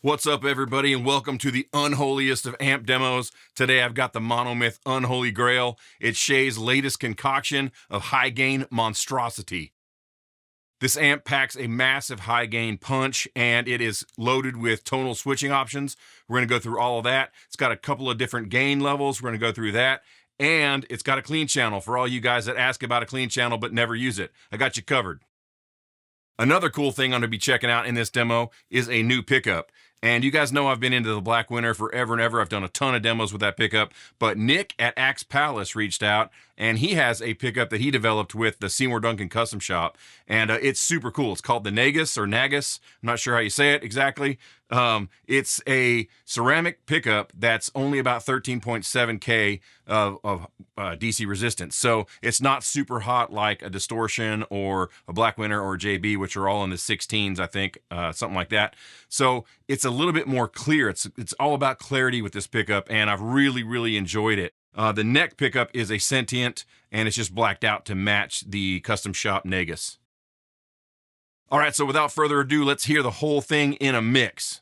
What's up, everybody, and welcome to the unholiest of amp demos. Today I've got the Monomyth Unholy Grail. It's Shay's latest concoction of high-gain monstrosity. This amp packs a massive high-gain punch, and it is loaded with tonal switching options. We're going to go through all of that. It's got a couple of different gain levels. We're going to go through that. And it's got a clean channel for all you guys that ask about a clean channel but never use it. I got you covered. Another cool thing I'm going to be checking out in this demo is a new pickup. And you guys know I've been into the Black Winter forever and ever. I've done a ton of demos with that pickup. But Nick at Axe Palace reached out, and he has a pickup that he developed with the Seymour Duncan Custom Shop. And it's super cool. It's called the Nagus or Nagus. I'm not sure how you say it exactly. It's a ceramic pickup that's only about 13.7K of DC resistance. So it's not super hot like a Distortion or a Black Winter or a JB, which are all in the 16s, I think, something like that. So it's a little bit more clear. It's all about clarity with this pickup, and I've really enjoyed it. The neck pickup is a Sentient, and it's just blacked out to match the Custom Shop Nagus. All right, so without further ado, let's hear the whole thing in a mix.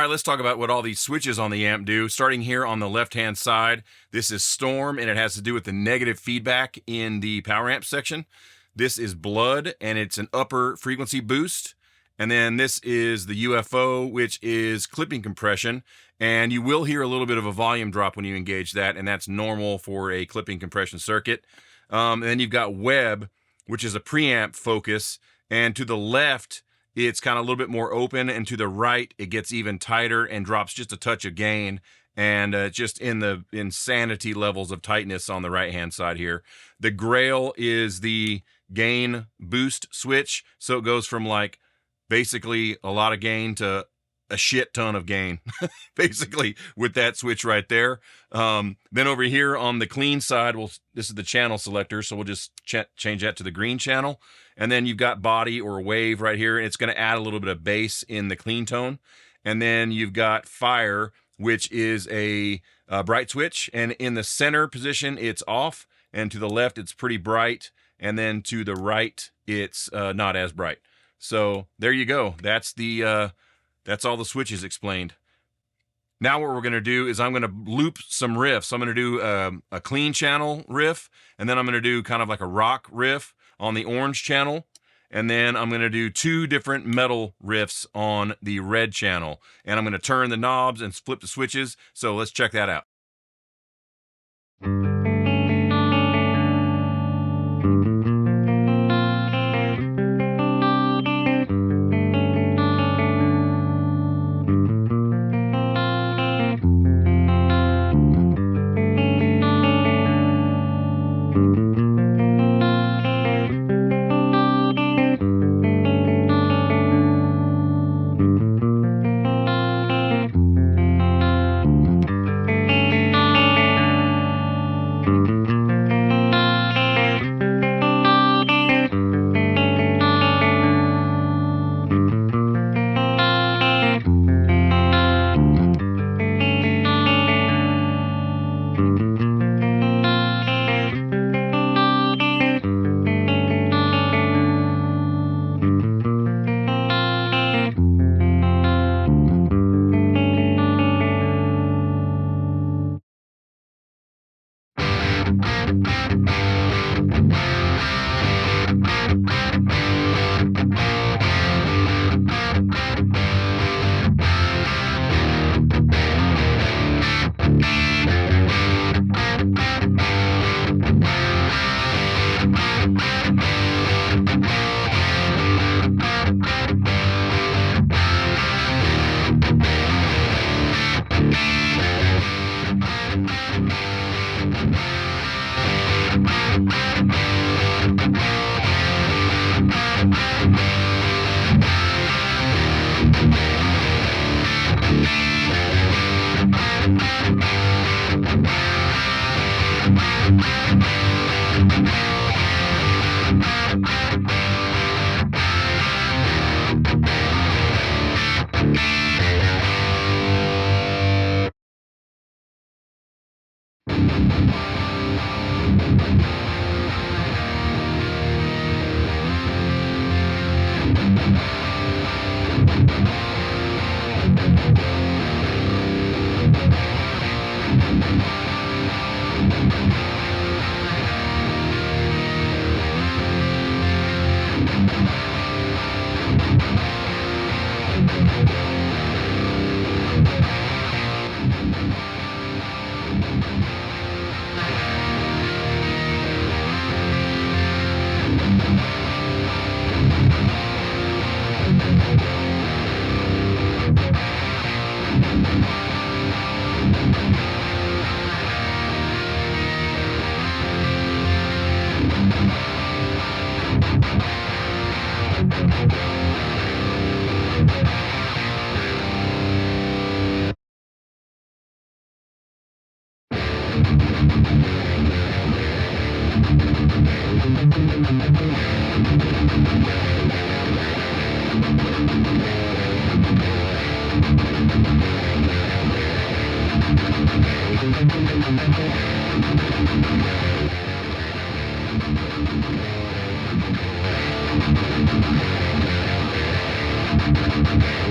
right, let's talk about what all these switches on the amp do. Starting here on the left-hand side, this is Storm, and it has to do with the negative feedback in the power amp section. This is Blood, and it's an upper frequency boost. And then this is the UFO, which is clipping compression. And you will hear a little bit of a volume drop when you engage that, and that's normal for a clipping compression circuit. And then you've got Web, which is a preamp focus. And to the left, it's kind of a little bit more open, and to the right, it gets even tighter and drops just a touch of gain, and just in the insanity levels of tightness on the right-hand side here. The Grail is the gain boost switch, so it goes from like basically a lot of gain to a shit ton of gain, basically, with that switch right there. Then over here on the clean side, this is the channel selector, so we'll just change that to the green channel. And then you've got body or wave right here, and it's going to add a little bit of bass in the clean tone. And then you've got fire, which is a bright switch, and in the center position, it's off, and to the left, it's pretty bright, and then to the right, it's not as bright. So there you go. That's all the switches explained. Now what we're going to do is I'm going to loop some riffs. I'm going to do a clean channel riff, and then I'm going to do kind of like a rock riff on the orange channel, and then I'm going to do 2 different metal riffs on the red channel. And I'm going to turn the knobs and flip the switches, so let's check that out.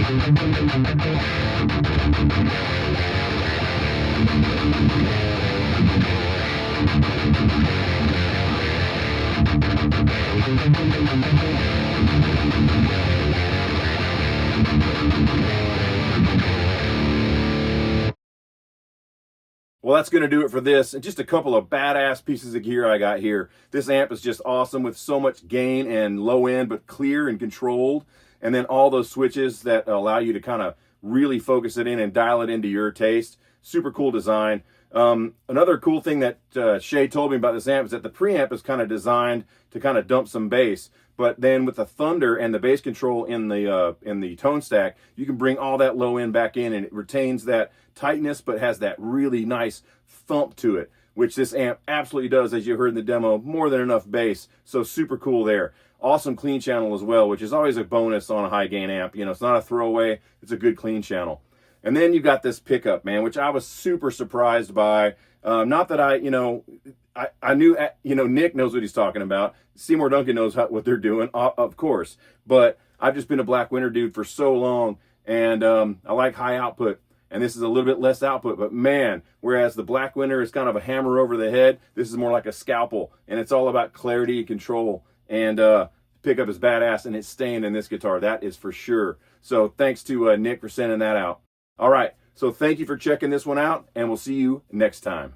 Well, that's going to do it for this. And just a couple of badass pieces of gear I got here. This amp is just awesome with so much gain and low end, but clear and controlled. And then all those switches that allow you to kind of really focus it in and dial it into your taste. Super cool design. Another cool thing that Shay told me about this amp is that the preamp is kind of designed to kind of dump some bass. But then with the Thunder and the bass control in the tone stack, you can bring all that low end back in, and it retains that tightness, but has that really nice thump to it, which this amp absolutely does, as you heard in the demo, more than enough bass. So super cool there. Awesome clean channel as well, which is always a bonus on a high gain amp. You know, it's not a throwaway, it's a good clean channel. And then you got this pickup, man, which I was super surprised by. Not that I knew, Nick knows what he's talking about. Seymour Duncan knows what they're doing, of course. But I've just been a Black Winter dude for so long, and I like high output. And this is a little bit less output, but man, whereas the Black Winter is kind of a hammer over the head, this is more like a scalpel, and it's all about clarity and control. And pickup is badass, and it's staying in this guitar, that is for sure. So thanks to Nick for sending that out. All right, so thank you for checking this one out, and we'll see you next time.